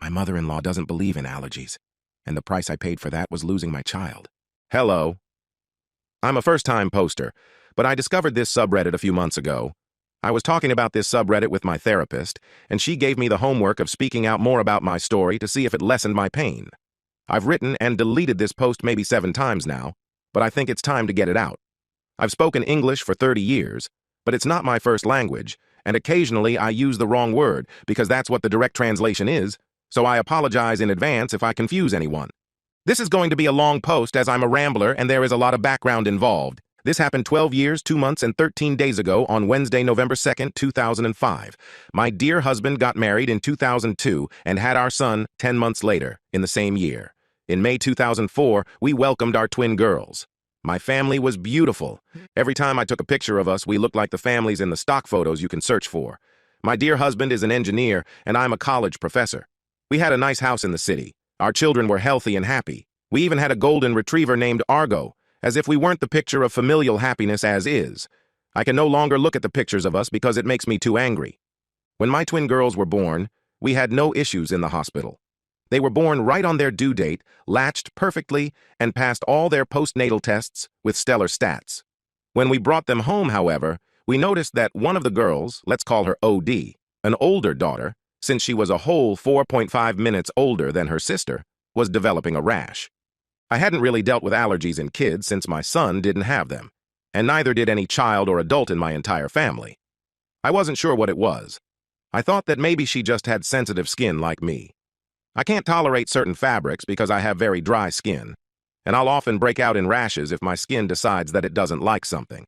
My mother-in-law doesn't believe in allergies, and the price I paid for that was losing my child. Hello. I'm a first-time poster, but I discovered this subreddit a few months ago. I was talking about this subreddit with my therapist, and she gave me the homework of speaking out more about my story to see if it lessened my pain. I've written and deleted this post maybe 7 times now, but I think it's time to get it out. I've spoken English for 30 years, but it's not my first language, and occasionally I use the wrong word because that's what the direct translation is, so I apologize in advance if I confuse anyone. This is going to be a long post as I'm a rambler and there is a lot of background involved. This happened 12 years, 2 months, and 13 days ago on Wednesday, November 2nd, 2005. My dear husband got married in 2002 and had our son 10 months later, in the same year. In May 2004, we welcomed our twin girls. My family was beautiful. Every time I took a picture of us, we looked like the families in the stock photos you can search for. My dear husband is an engineer, and I'm a college professor. We had a nice house in the city. Our children were healthy and happy. We even had a golden retriever named Argo, as if we weren't the picture of familial happiness as is. I can no longer look at the pictures of us because it makes me too angry. When my twin girls were born, we had no issues in the hospital. They were born right on their due date, latched perfectly, and passed all their postnatal tests with stellar stats. When we brought them home, however, we noticed that one of the girls, let's call her OD, an older daughter, since she was a whole 4.5 minutes older than her sister, was developing a rash. I hadn't really dealt with allergies in kids since my son didn't have them, and neither did any child or adult in my entire family. I wasn't sure what it was. I thought that maybe she just had sensitive skin like me. I can't tolerate certain fabrics because I have very dry skin, and I'll often break out in rashes if my skin decides that it doesn't like something.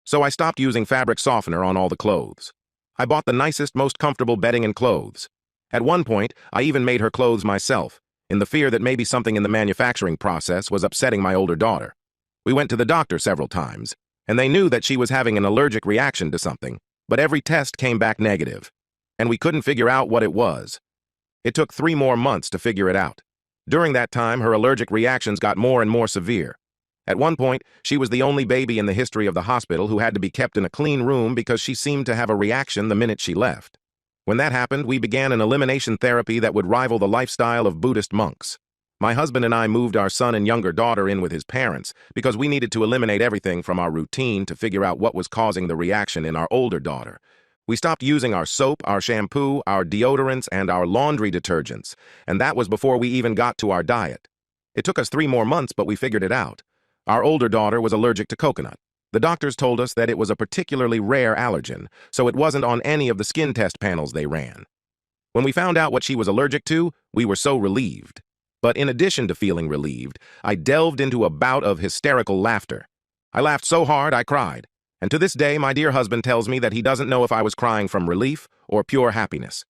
So I stopped using fabric softener on all the clothes. I bought the nicest, most comfortable bedding and clothes. At one point, I even made her clothes myself, in the fear that maybe something in the manufacturing process was upsetting my older daughter. We went to the doctor several times, and they knew that she was having an allergic reaction to something, but every test came back negative, and we couldn't figure out what it was. It took 3 more months to figure it out. During that time, her allergic reactions got more and more severe. At one point, she was the only baby in the history of the hospital who had to be kept in a clean room because she seemed to have a reaction the minute she left. When that happened, we began an elimination therapy that would rival the lifestyle of Buddhist monks. My husband and I moved our son and younger daughter in with his parents because we needed to eliminate everything from our routine to figure out what was causing the reaction in our older daughter. We stopped using our soap, our shampoo, our deodorants, and our laundry detergents, and that was before we even got to our diet. It took us 3 more months, but we figured it out. Our older daughter was allergic to coconut. The doctors told us that it was a particularly rare allergen, so it wasn't on any of the skin test panels they ran. When we found out what she was allergic to, we were so relieved. But in addition to feeling relieved, I delved into a bout of hysterical laughter. I laughed so hard I cried, and to this day my dear husband tells me that he doesn't know if I was crying from relief or pure happiness.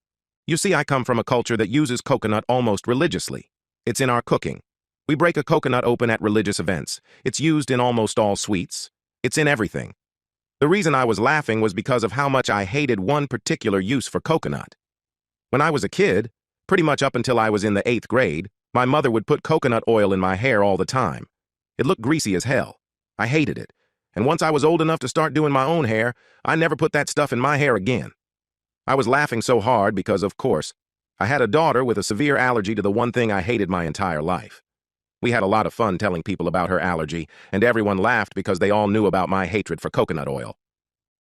You see, I come from a culture that uses coconut almost religiously. It's in our cooking. We break a coconut open at religious events. It's used in almost all sweets. It's in everything. The reason I was laughing was because of how much I hated one particular use for coconut. When I was a kid, pretty much up until I was in the 8th grade, my mother would put coconut oil in my hair all the time. It looked greasy as hell. I hated it. And once I was old enough to start doing my own hair, I never put that stuff in my hair again. I was laughing so hard because, of course, I had a daughter with a severe allergy to the one thing I hated my entire life. We had a lot of fun telling people about her allergy, and everyone laughed because they all knew about my hatred for coconut oil.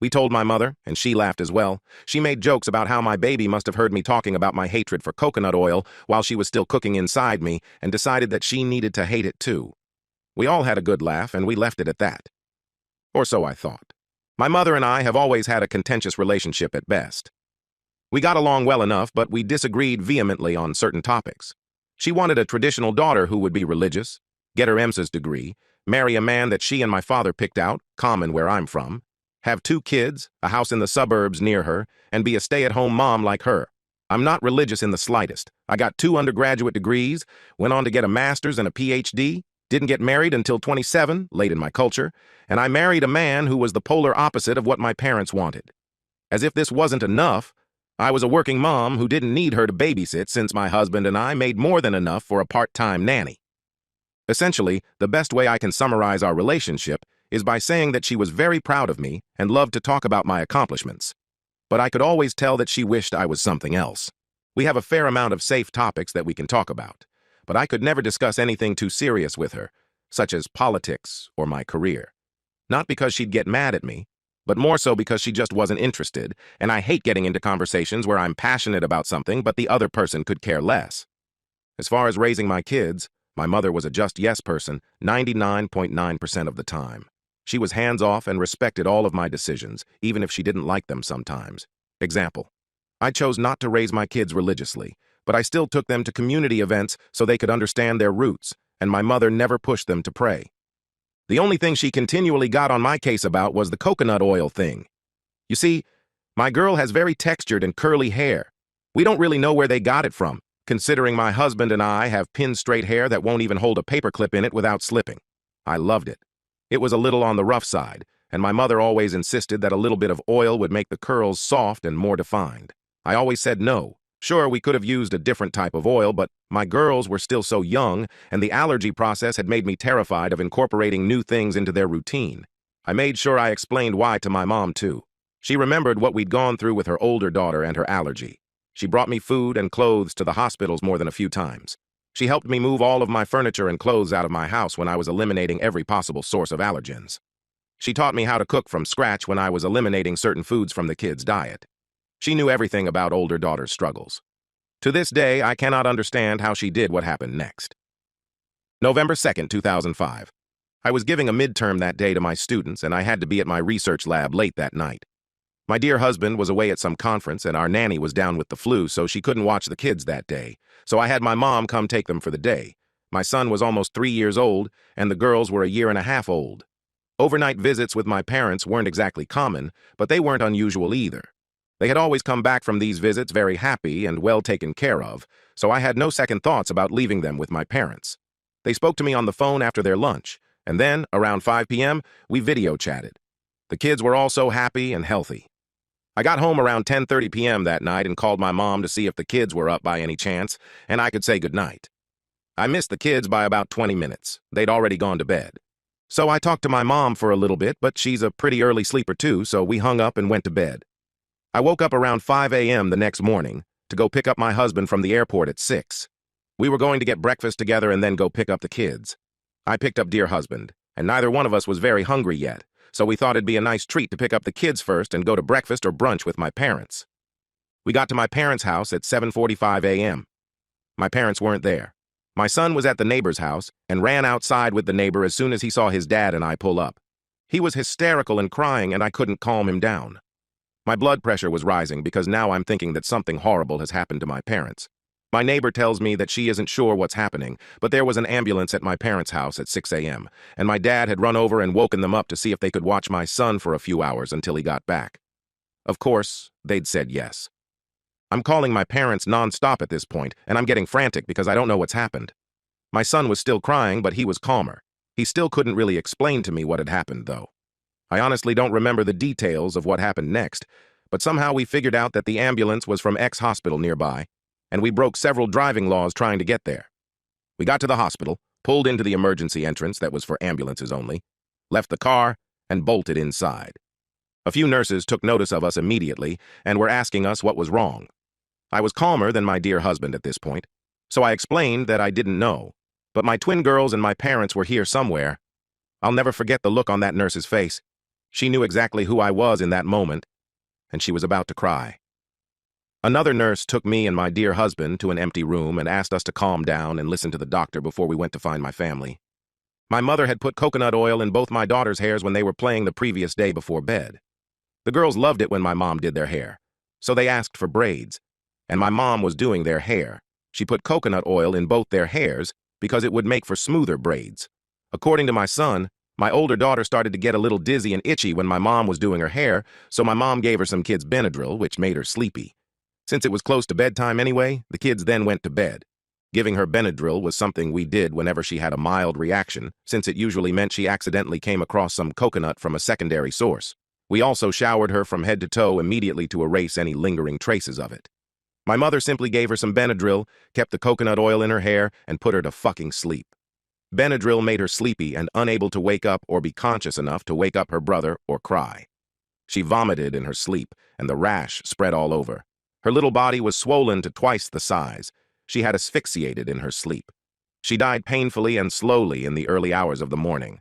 We told my mother, and she laughed as well. She made jokes about how my baby must have heard me talking about my hatred for coconut oil while she was still cooking inside me and decided that she needed to hate it too. We all had a good laugh, and we left it at that. Or so I thought. My mother and I have always had a contentious relationship at best. We got along well enough, but we disagreed vehemently on certain topics. She wanted a traditional daughter who would be religious, get her MS's degree, marry a man that she and my father picked out, common where I'm from, have 2 kids, a house in the suburbs near her, and be a stay-at-home mom like her. I'm not religious in the slightest. I got 2 undergraduate degrees, went on to get a master's and a PhD, didn't get married until 27, late in my culture, and I married a man who was the polar opposite of what my parents wanted. As if this wasn't enough, I was a working mom who didn't need her to babysit since my husband and I made more than enough for a part-time nanny. Essentially, the best way I can summarize our relationship is by saying that she was very proud of me and loved to talk about my accomplishments. But I could always tell that she wished I was something else. We have a fair amount of safe topics that we can talk about, but I could never discuss anything too serious with her, such as politics or my career. Not because she'd get mad at me, but more so because she just wasn't interested, and I hate getting into conversations where I'm passionate about something but the other person could care less. As far as raising my kids, my mother was a just yes person 99.9% of the time. She was hands-off and respected all of my decisions, even if she didn't like them sometimes. Example: I chose not to raise my kids religiously, but I still took them to community events so they could understand their roots, and my mother never pushed them to pray. The only thing she continually got on my case about was the coconut oil thing. You see, my girl has very textured and curly hair. We don't really know where they got it from, considering my husband and I have pin-straight hair that won't even hold a paperclip in it without slipping. I loved it. It was a little on the rough side, and my mother always insisted that a little bit of oil would make the curls soft and more defined. I always said no. Sure, we could have used a different type of oil, but my girls were still so young, and the allergy process had made me terrified of incorporating new things into their routine. I made sure I explained why to my mom, too. She remembered what we'd gone through with her older daughter and her allergy. She brought me food and clothes to the hospitals more than a few times. She helped me move all of my furniture and clothes out of my house when I was eliminating every possible source of allergens. She taught me how to cook from scratch when I was eliminating certain foods from the kids' diet. She knew everything about older daughter's struggles. To this day, I cannot understand how she did what happened next. November 2nd, 2005. I was giving a midterm that day to my students, and I had to be at my research lab late that night. My dear husband was away at some conference, and our nanny was down with the flu, so she couldn't watch the kids that day. So I had my mom come take them for the day. My son was almost 3 years old, and the girls were a year and a half old. Overnight visits with my parents weren't exactly common, but they weren't unusual either. They had always come back from these visits very happy and well taken care of, so I had no second thoughts about leaving them with my parents. They spoke to me on the phone after their lunch, and then, around 5 p.m., we video chatted. The kids were all so happy and healthy. I got home around 10:30 p.m. that night and called my mom to see if the kids were up by any chance, and I could say goodnight. I missed the kids by about 20 minutes. They'd already gone to bed. So I talked to my mom for a little bit, but she's a pretty early sleeper too, so we hung up and went to bed. I woke up around 5 a.m. the next morning to go pick up my husband from the airport at 6. We were going to get breakfast together and then go pick up the kids. I picked up dear husband, and neither one of us was very hungry yet, so we thought it'd be a nice treat to pick up the kids first and go to breakfast or brunch with my parents. We got to my parents' house at 7:45 a.m. My parents weren't there. My son was at the neighbor's house and ran outside with the neighbor as soon as he saw his dad and I pull up. He was hysterical and crying, and I couldn't calm him down. My blood pressure was rising because now I'm thinking that something horrible has happened to my parents. My neighbor tells me that she isn't sure what's happening, but there was an ambulance at my parents' house at 6 a.m., and my dad had run over and woken them up to see if they could watch my son for a few hours until he got back. Of course, they'd said yes. I'm calling my parents nonstop at this point, and I'm getting frantic because I don't know what's happened. My son was still crying, but he was calmer. He still couldn't really explain to me what had happened, though. I honestly don't remember the details of what happened next, but somehow we figured out that the ambulance was from X hospital nearby, and we broke several driving laws trying to get there. We got to the hospital, pulled into the emergency entrance that was for ambulances only, left the car, and bolted inside. A few nurses took notice of us immediately and were asking us what was wrong. I was calmer than my dear husband at this point, so I explained that I didn't know, but my twin girls and my parents were here somewhere. I'll never forget the look on that nurse's face. She knew exactly who I was in that moment, and she was about to cry. Another nurse took me and my dear husband to an empty room and asked us to calm down and listen to the doctor before we went to find my family. My mother had put coconut oil in both my daughter's hairs when they were playing the previous day before bed. The girls loved it when my mom did their hair, so they asked for braids, and my mom was doing their hair. She put coconut oil in both their hairs because it would make for smoother braids. According to my son, my older daughter started to get a little dizzy and itchy when my mom was doing her hair, so my mom gave her some kids' Benadryl, which made her sleepy. Since it was close to bedtime anyway, the kids then went to bed. Giving her Benadryl was something we did whenever she had a mild reaction, since it usually meant she accidentally came across some coconut from a secondary source. We also showered her from head to toe immediately to erase any lingering traces of it. My mother simply gave her some Benadryl, kept the coconut oil in her hair, and put her to fucking sleep. Benadryl made her sleepy and unable to wake up or be conscious enough to wake up her brother or cry. She vomited in her sleep, and the rash spread all over. Her little body was swollen to twice the size. She had asphyxiated in her sleep. She died painfully and slowly in the early hours of the morning.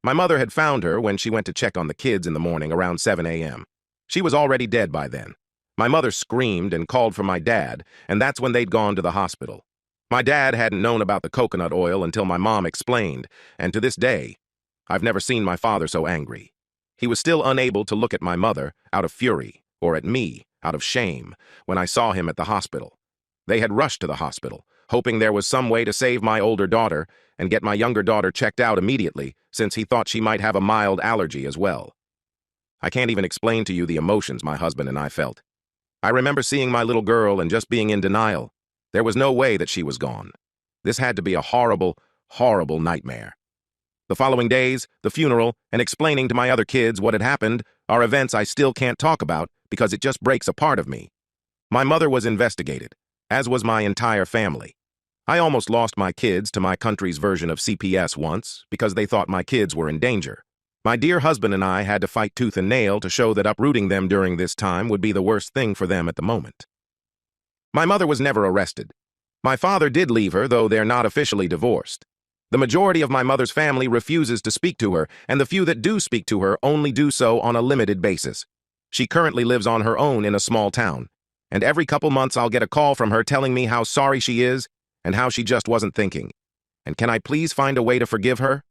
My mother had found her when she went to check on the kids in the morning around 7 a.m. She was already dead by then. My mother screamed and called for my dad, and that's when they'd gone to the hospital. My dad hadn't known about the coconut oil until my mom explained, and to this day, I've never seen my father so angry. He was still unable to look at my mother out of fury, or at me out of shame, when I saw him at the hospital. They had rushed to the hospital, hoping there was some way to save my older daughter and get my younger daughter checked out immediately, since he thought she might have a mild allergy as well. I can't even explain to you the emotions my husband and I felt. I remember seeing my little girl and just being in denial. There was no way that she was gone. This had to be a horrible, horrible nightmare. The following days, the funeral, and explaining to my other kids what had happened are events I still can't talk about because it just breaks a part of me. My mother was investigated, as was my entire family. I almost lost my kids to my country's version of CPS once because they thought my kids were in danger. My dear husband and I had to fight tooth and nail to show that uprooting them during this time would be the worst thing for them at the moment. My mother was never arrested. My father did leave her, though they're not officially divorced. The majority of my mother's family refuses to speak to her, and the few that do speak to her only do so on a limited basis. She currently lives on her own in a small town, and every couple months I'll get a call from her telling me how sorry she is and how she just wasn't thinking. And can I please find a way to forgive her?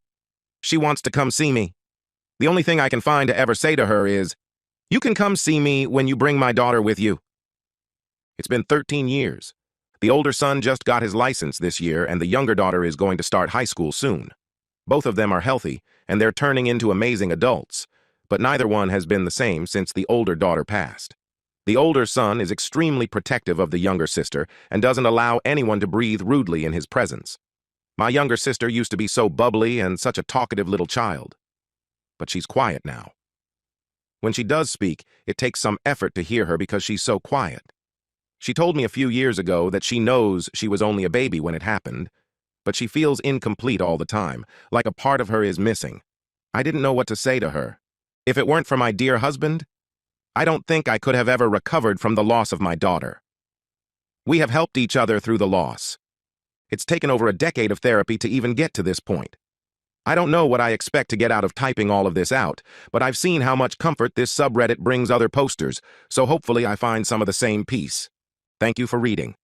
She wants to come see me. The only thing I can find to ever say to her is, "You can come see me when you bring my daughter with you." It's been 13 years. The older son just got his license this year, and the younger daughter is going to start high school soon. Both of them are healthy, and they're turning into amazing adults, but neither one has been the same since the older daughter passed. The older son is extremely protective of the younger sister and doesn't allow anyone to breathe rudely in his presence. My younger sister used to be so bubbly and such a talkative little child, but she's quiet now. When she does speak, it takes some effort to hear her because she's so quiet. She told me a few years ago that she knows she was only a baby when it happened, but she feels incomplete all the time, like a part of her is missing. I didn't know what to say to her. If it weren't for my dear husband, I don't think I could have ever recovered from the loss of my daughter. We have helped each other through the loss. It's taken over a decade of therapy to even get to this point. I don't know what I expect to get out of typing all of this out, but I've seen how much comfort this subreddit brings other posters, so hopefully I find some of the same peace. Thank you for reading.